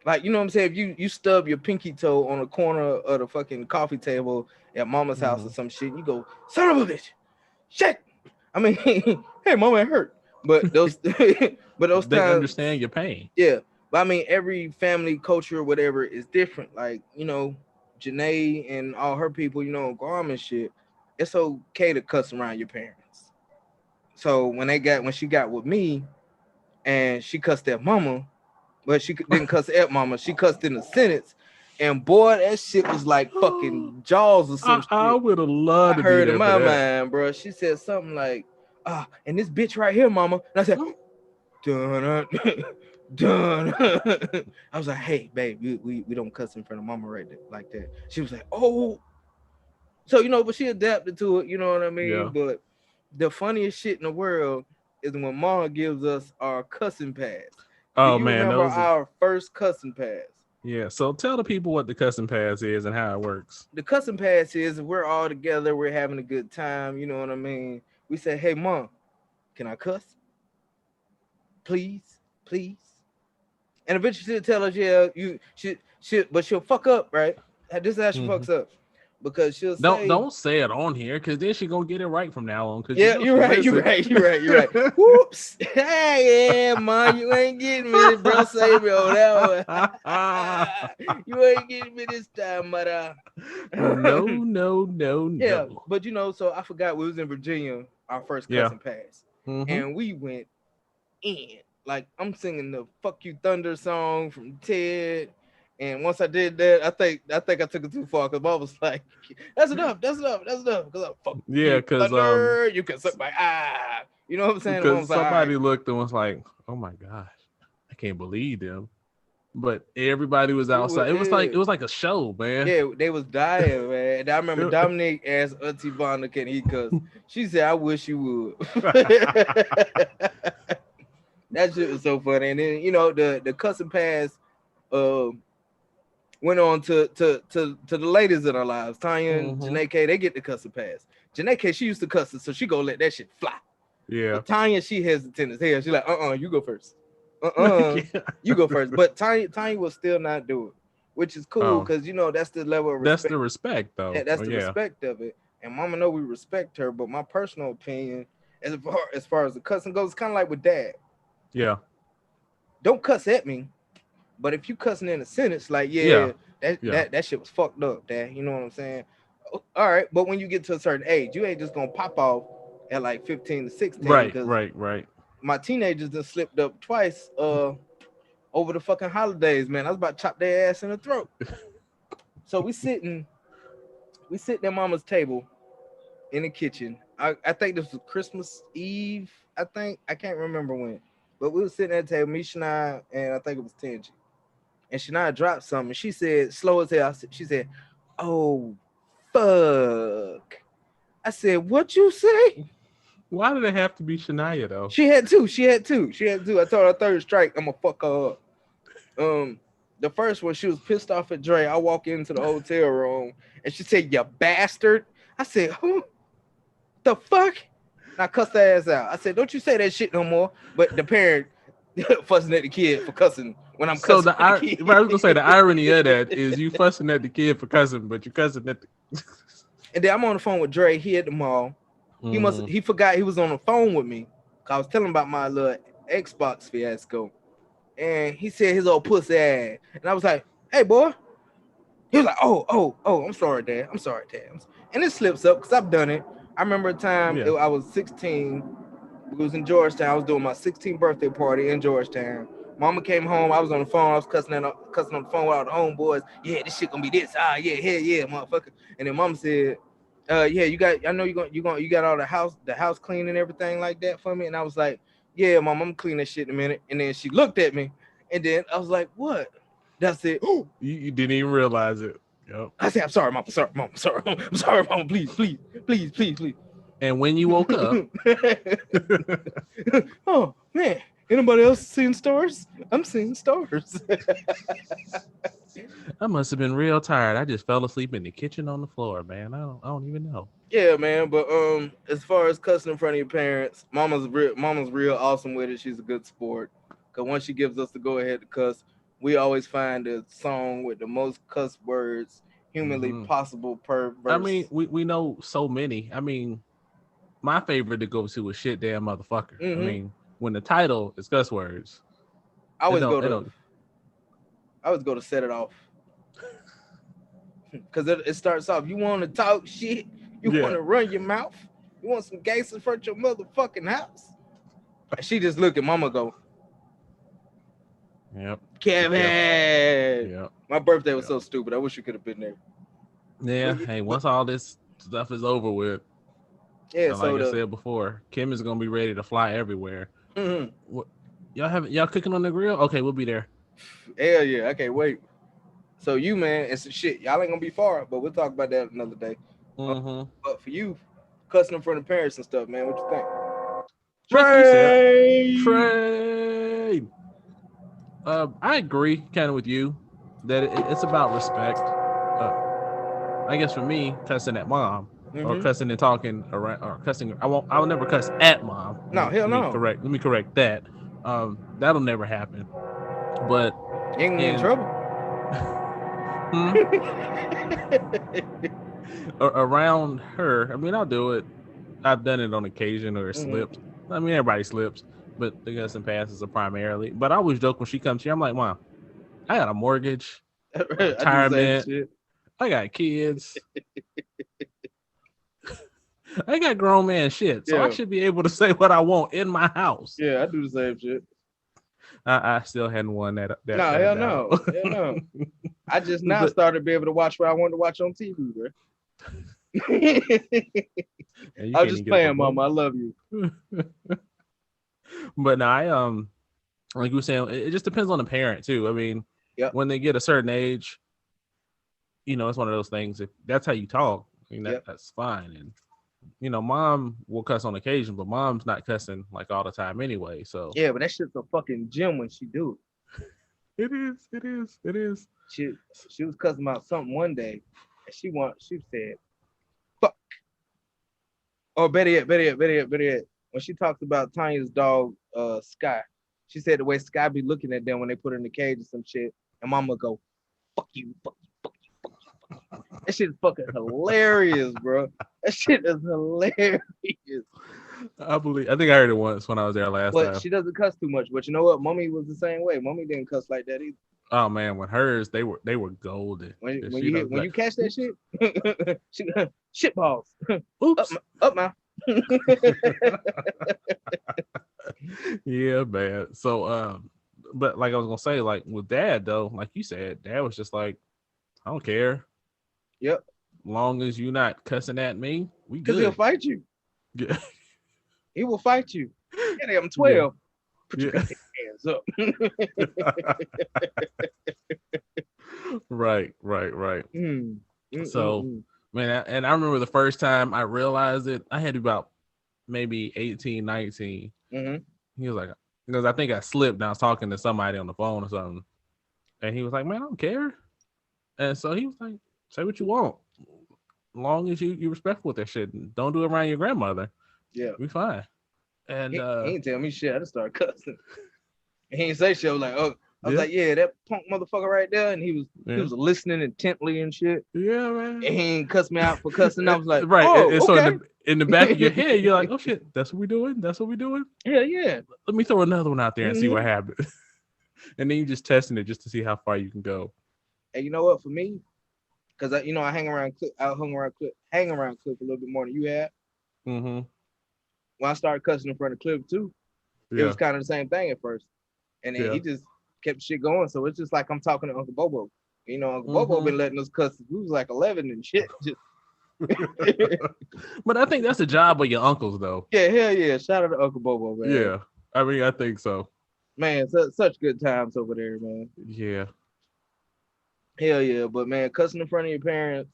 like you know what I'm saying. If you stub your pinky toe on the corner of the fucking coffee table at mama's house or some shit, and you go, son of a bitch, shit. I mean, hey, mama, it hurt. But those, but those They times, understand your pain. yeah. But I mean, every family culture or whatever is different. Like you know, Janae and all her people, you know, Guam and shit. It's okay to cuss around your parents. So when she got with me and she cussed at mama, but she didn't cuss at mama. She cussed in the sentence, and boy, that shit was like fucking Jaws or some I shit. would have loved I to be heard in there for my that. mind, bro. She said something like, and this bitch right here, mama. And I said, dun, dun. I was like, hey, babe, we don't cuss in front of mama right there, like that. She was like, oh. So, you know, but she adapted to it, you know what I mean? Yeah. But the funniest shit in the world is when mama gives us our cussing pass. Do Oh you man, remember those are our first cussing pass? yeah. So tell the people what the cussing pass is and how it works. The cussing pass is we're all together, we're having a good time, you know what I mean? We say, hey, mom, can I cuss? Please, please. And eventually she'll tell us, yeah, you should, but she'll fuck up, right? This is how she fucks up. Because she'll say, Don't say it on here, because then she gonna get it right from now on. Because yeah, you're right. Whoops. Hey, yeah, man, you ain't getting me, bro. Save me on that one. You ain't getting me this time, mother. No. Yeah, but you know, so I forgot we was in Virginia, our first cussing pass, and we went in. Like I'm singing the "Fuck You Thunder" song from Ted. And once I did that, I think I took it too far because Bob was like, "That's enough. Because I'm fuck yeah, you, because thunder. You can suck my eye." You know what I'm saying? And Mom because was like, somebody looked and was like, "Oh my gosh, I can't believe them." But everybody was outside. It was like a show, man. Yeah, they was dying, man. And I remember Dominique asked Auntie Vonda, "Can he cuss?" She said, "I wish you would." That shit was so funny. And then you know the cussing pass went on to the ladies in our lives. Tanya and Janae K, they get the cussing pass. Janae K, she used to cuss it, so she gonna let that shit fly. Yeah. But Tanya, she hesitant as hell. She's like, you go first. You go first. But Tanya will still not do it, which is cool because you know that's the level of respect. That's the respect, though. That's the respect of it. And Mama know we respect her, but my personal opinion, as far as the cussing goes, it's kind of like with Dad. Yeah. Don't cuss at me, but if you cussing in a sentence, like that shit was fucked up, Dad. You know what I'm saying? All right, but when you get to a certain age, you ain't just gonna pop off at like 15 to 16. Right. My teenagers just slipped up twice over the fucking holidays, man. I was about to chop their ass in the throat. So we sitting at Mama's table in the kitchen. I think this was Christmas Eve. I can't remember when, but we were sitting at the table, me, Shania, and I think it was Tenji. And Shania dropped something. She said, slow as hell. She said, "Oh, fuck." I said, "What you say?" Why did it have to be Shania though? She had two. I told her third strike, I'm gonna fuck her up. The first one, she was pissed off at Dre. I walk into the hotel room and she said, "You bastard." I said, "Who the fuck?" And I cussed her ass out. I said, "Don't you say that shit no more." But the parent fussing at the kid for cussing when I'm cussing. So I was gonna say the irony of that is you fussing at the kid for cussing, but you cussing at the And then I'm on the phone with Dre. He at the mall. He forgot he was on the phone with me. I was telling him about my little Xbox fiasco. And he said his old pussy ass. And I was like, "Hey, boy." He was like, oh, I'm sorry, Dad. And it slips up because I've done it. I remember a time I was 16. It was in Georgetown. I was doing my 16th birthday party in Georgetown. Mama came home. I was on the phone. I was cussing on the phone with all the homeboys. "Yeah, this shit gonna be this. Yeah, motherfucker." And then Mama said, "Yeah, you got. I know you got all the house clean and everything like that for me." And I was like, "Yeah, Mom, I'm gonna clean that shit in a minute." And then she looked at me, and then I was like, "What?" That's it. You didn't even realize it. Yep. I said, "I'm sorry, Mom. I'm sorry, Mom. Please." And when you woke up, oh man, anybody else seeing stars? I'm seeing stars. I must have been real tired. I just fell asleep in the kitchen on the floor, man. I don't even know. Yeah, man. But as far as cussing in front of your parents, mama's real awesome with it. She's a good sport. Cause once she gives us the go ahead to cuss, we always find a song with the most cuss words humanly Hmm. possible per I mean, verse. we know so many. I mean, my favorite to go to is shit damn motherfucker. I Hmm. mean, when the title is cuss words, I it always don't go it to don't. I always go to set it off. Cause it starts off. You want to talk shit? You want Yeah. to run your mouth? You want some gangsters in front of your motherfucking house? And she just look at mama go, Yep. Be careful. Kevin. Yep. My birthday was Yep. so stupid. I wish you could have been there. Yeah. But, Hey, but once all this stuff is over with, yeah, and like so I the said before, Kim is gonna be ready to fly everywhere. mhm. What y'all cooking on the grill? Okay, we'll be there. Hell yeah, I can't wait. So you man, and some shit. Y'all ain't gonna be far, but we'll talk about that another day. Uh, Mm-hmm. but for you, cussing in front of parents and stuff, man, what you think? Like you said, Trade. trade. I agree kind of with you that it's about respect. I guess for me, cussing at mom or Mm-hmm. cussing and talking around or cussing, I will never cuss at mom. No, hell no. Let me correct that. That'll never happen. But You ain't gonna be in in trouble. around her, I mean, I'll do it. I've done it on occasion or it slipped. I mean, everybody slips, but the cussing passes are primarily. But I always joke when she comes here, I'm like, Mom, I got a mortgage, I do the same retirement, shit. I got kids. I got grown man shit, so I Yeah. should be able to say what I want in my house. Yeah, I do the same shit. I still hadn't won that No, that hell battle. no. Hell no. I just now But started to be able to watch what I wanted to watch on TV, bro. and you I was can't just even get a playing, remote. Mama. I love you. But no, I like you were saying, it just depends on the parent too. I mean, Yep. when they get a certain age, it's one of those things. If that's how you talk, I mean Yep. that's fine. And mom will cuss on occasion, but mom's not cussing like all the time anyway. So Yeah, but that shit's a fucking gym when she do it. it is. She was cussing about something one day, and she said, "Fuck." Oh, better yet. When she talks about Tanya's dog, Sky, she said the way Sky be looking at them when they put her in the cage or some shit, and Mama go, "Fuck you, fuck you, fuck you, fuck you, fuck you." That shit is fucking hilarious, bro. That shit is hilarious. I think I heard it once when I was there last But time. she doesn't cuss too much. But you know what? Mommy was the same way. Mommy didn't cuss like that either. Oh man, when hers, they were golden. When She does when like, you catch that shit, she shit balls. oops. Up mouth. Yeah, man. So but like I was gonna say, like with dad though, like you said, dad was just like, I don't care. Yep. Long as you not cussing at me, we Because he'll good. fight you. Yeah. He will fight you. Yeah, I'm 12. Yeah. Put your Yeah. hands up. Right. Mm, So man, and I remember the first time I realized it, I had about maybe 18, 19. mm-hmm. He was like, because I think I slipped and I was talking to somebody on the phone or something. And he was like, man, I don't care. And so he was like, say what you want. Long as you respectful with that shit. And don't do it around your grandmother. Yeah. We fine. And He ain't tell me shit. I just started cussing. He ain't say shit. I was like, oh, I was like, yeah, that punk motherfucker right there. And he was listening intently and shit. Yeah, man. And he ain't cussed me out for cussing. I was like, right. Oh, and so okay. in the back of your head, you're like, oh shit, that's what we doing? That's what we doing? Yeah. Let me throw another one out there and see what happens. And then you just testing it just to see how far you can go. And you know what? For me, because I hang around Cliff a little bit more than you have. Mm-hmm. When I started cussing in front of Cliff too, it was kind of the same thing at first. And then he just kept shit going. So it's just like I'm talking to Uncle Bobo. Uncle Bobo been letting us cuss. We was like 11 and shit. Just But I think that's the job of your uncles, though. Yeah, hell yeah. Shout out to Uncle Bobo, man. Yeah. I mean, I think so. Man, such good times over there, man. Yeah. Hell yeah. But man, cussing in front of your parents,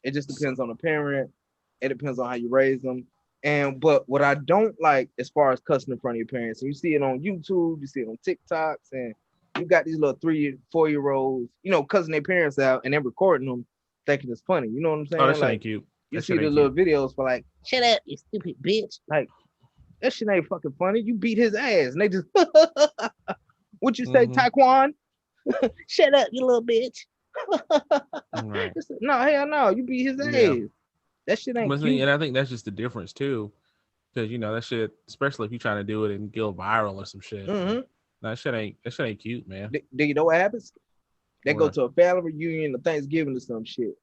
it just depends on the parent. It depends on how you raise them. But what I don't like as far as cussing in front of your parents, and you see it on YouTube, you see it on TikToks, and you got these little 3-4-year-olds, cussing their parents out and then recording them, thinking it's funny. You know what I'm Oh, that saying? shit Like ain't cute. you That see shit the ain't little cute. videos for like, shut up, you stupid bitch. Like that shit ain't fucking funny. You beat his ass, and they just, what you say, Mm-hmm. Taekwon? Shut up, you little bitch. Right. No, hell no, you beat his Yeah. ass. That shit ain't But see, cute. and I think that's just the difference too, because that shit, especially if you're trying to do it and go viral or some shit. Mm-hmm. No, that shit ain't cute, man. Do you know what happens? They go What? to a family reunion or Thanksgiving or some shit,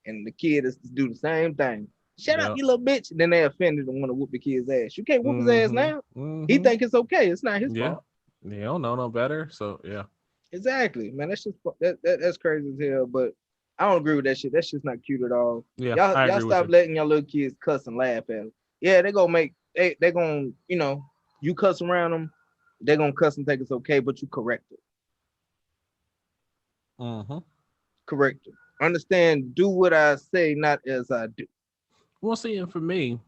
and the kid is to do the same thing. Shut up, Yep. you little bitch. And then they offended and want to whoop the kid's ass. You can't whoop his ass Mm-hmm. now. He Mm-hmm. think it's okay. It's not his Yeah. fault. You don't know no better. So yeah. Exactly, man. That's just that's crazy as hell. But I don't agree with that shit. That shit's not cute at all. Yeah, I Y'all agree with stop you. letting your little kids cuss and laugh at them. Yeah, they gonna you cuss around them. They gonna cuss and think it's okay, but you correct it. Mm-hmm. Correct it. Understand? Do what I say, not as I do. Well, see, and for me,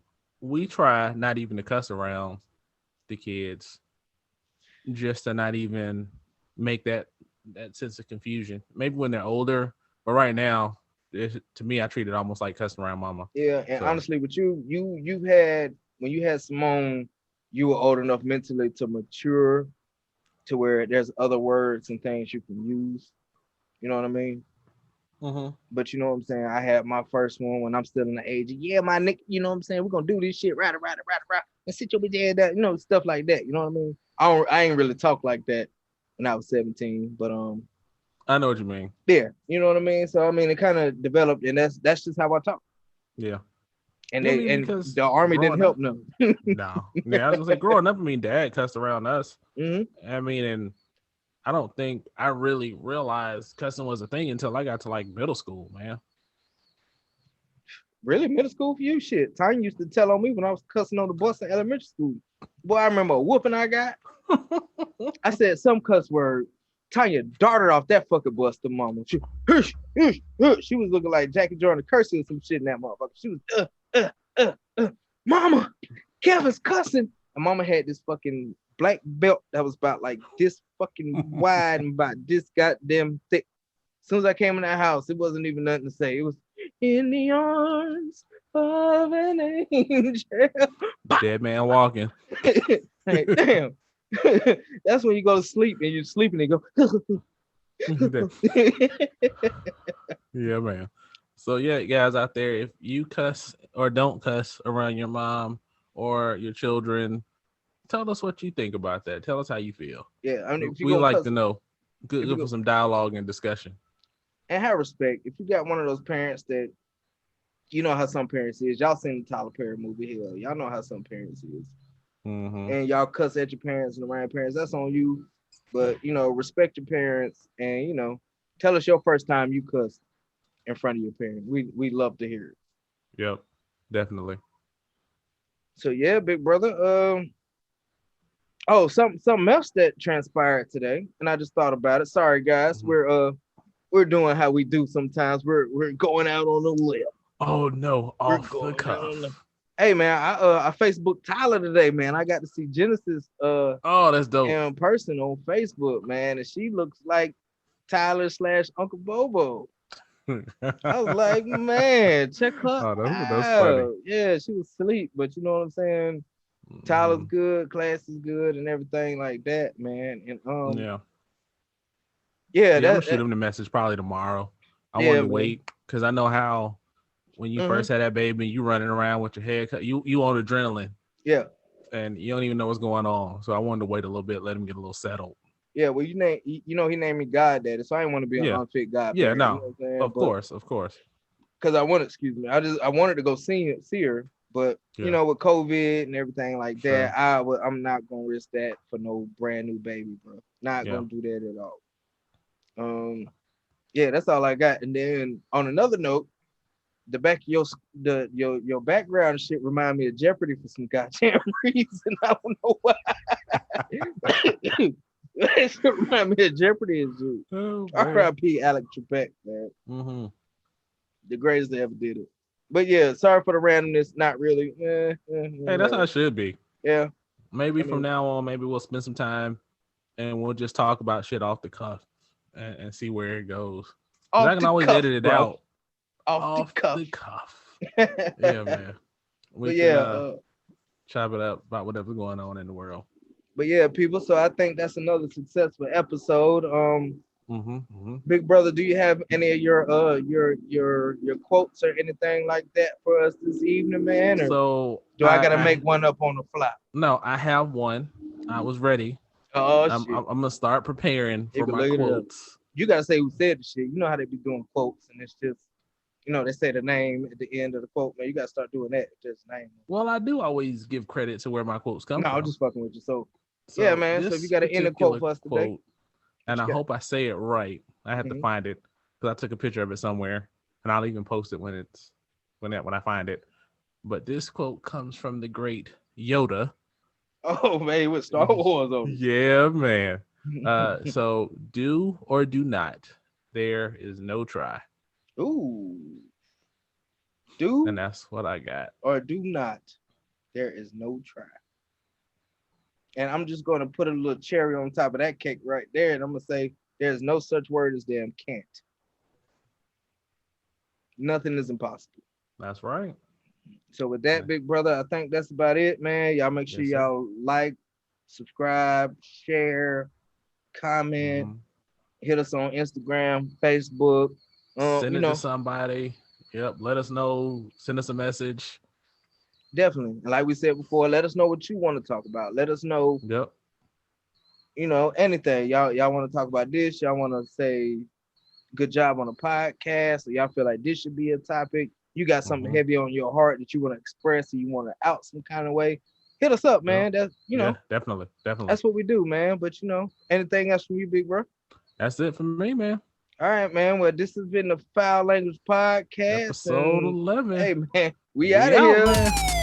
we try not even to cuss around the kids, just to not even make that sense of confusion. Maybe when they're older, but right now, to me, I treat it almost like cussing around mama. Yeah, and So honestly, with you had when you had Simone, you were old enough mentally to mature to where there's other words and things you can use. You know what I mean? mm-hmm. But you know what I'm saying? I had my first one when I'm still in the age of, yeah, my nick, you know what I'm saying? We're gonna do this shit, right, and sit your bitch ass down, stuff like that. You know what I mean? I ain't really talk like that when I was 17, but I know what you mean. yeah, you know what I mean? So I mean it kind of developed, and that's just how I talk. Yeah. And Yeah, I mean, and because the army didn't growing help up, none. no. Yeah, I was gonna say growing up, I mean, dad cussed around us. Hmm. I mean, and I don't think I really realized cussing was a thing until I got to like middle school, man. Really, middle school for you? Shit. Tanya used to tell on me when I was cussing on the bus in elementary school. Boy, I remember a whooping I got. I said some cuss word. Tanya darted off that fucking bus to mama. She, hush, hush, hush. She was looking like Jackie Jordan cursing or some shit in that motherfucker. She was, mama, Kevin's cussing. And mama had this fucking black belt that was about like this fucking wide and about this goddamn thick. As soon as I came in that house, it wasn't even nothing to say. It was in the arms of an angel. Dead man walking. Hey, damn. That's when you go to sleep and you're sleeping and go. Yeah, man. So yeah, guys out there, if you cuss or don't cuss around your mom or your children, tell us what you think about that. Tell us how you feel. Yeah, I mean, if you We gonna like cuss, to know. if you Good for go some dialogue and discussion. and have respect. If you got one of those parents that you know how some parents is, y'all seen the Tyler Perry movie Hell. Y'all know how some parents is, Mm-hmm. and y'all cuss at your parents and around parents. That's on you. But respect your parents, and tell us your first time you cussed in front of your parents. We love to hear it. Yep, definitely. So yeah, big brother. Oh, something else that transpired today, and I just thought about it. Sorry, guys. Mm-hmm. We're doing how we do sometimes. We're going out on the limb. Oh no, We're off the going out on the. cuff. Hey man, I Facebook Tyler today, man. I got to see Genesis Oh, that's dope. in person on Facebook, man, and she looks like Tyler slash Uncle Bobo. I was like, man, check her That's funny. out. Yeah, she was asleep, but you know what I'm saying? Tyler's Mm-hmm. good, class is good, and everything like that, man. And Yeah. yeah, Yeah, I'm gonna shoot him the message probably tomorrow. I wanted yeah, to man. wait because I know how when you Hmm. first had that baby, you running around with your head cut, you on adrenaline Yeah, and you don't even know what's going on. So I wanted to wait a little bit, let him get a little settled. yeah. Well, he named me God Daddy, so I didn't want to be an Yeah. unfit God Yeah, parent. You know no. what I'm saying? Of But course, of course. because I wanted, excuse me, I wanted to go see her, but Yeah. with COVID and everything like Sure. that, I'm not gonna risk that for no brand new baby, bro. Not Yeah. gonna do that at all. Yeah, that's all I got. And then on another note, the back of your background shit remind me of Jeopardy for some goddamn reason. I don't know why. That shit remind me of Jeopardy and shit. Oh man. R.I.P. Alec Trebek, man. Mm-hmm. The greatest that ever did it. But yeah, sorry for the randomness. Not really. Hey, that's how it should be. Yeah. Maybe I from mean, now on, maybe we'll spend some time and we'll just talk about shit off the cuff and see where it goes. 'Cause Off I can the always cuff, edit it bro. out. Off the cuff. The cuff. Yeah, man. We But can yeah, chop it up about whatever's going on in the world. but yeah, people. So I think that's another successful episode. Big brother, do you have any of your quotes or anything like that for us this evening, man? Or So do I gotta make one up on the fly? No, I have one. I was ready. Oh I'm shit! I'm gonna start preparing They for be my looking it up. quotes. You gotta say who said the shit. You know how they be doing quotes, and it's just, they say the name at the end of the quote, man. You gotta start doing that. Just name. Well, I do always give credit to where my quotes come No, from. I'm just fucking with you. So yeah, man. So if you got an end quote for us today, quote, and I hope I say it right. I have to find it because I took a picture of it somewhere, and I'll even post it when I find it. But this quote comes from the great Yoda. Oh man, with Star Wars on it. Yeah, man. So do or do not. There is no try. Ooh. Do And that's what I got. or do not. There is no try. And I'm just gonna put a little cherry on top of that cake right there, and I'm gonna say there's no such word as damn can't. Nothing is impossible. That's right. So with that, big brother, I think that's about it, man. Y'all make sure y'all like, subscribe, share, comment, hit us on Instagram, Facebook. Send it to somebody. Yep. Let us know. Send us a message. Definitely. And like we said before, let us know what you want to talk about. Let us know. Yep. Anything. Y'all want to talk about this. Y'all want to say good job on a podcast, or y'all feel like this should be a topic. You got something heavy on your heart that you want to express, or you want to out some kind of way. Hit us up, man. That's definitely. That's what we do, man. But anything else from you, big bro? That's it for me, man. All right, man. Well, this has been the Fowl Language Podcast. Episode 11. Hey, man, we out of here. Man.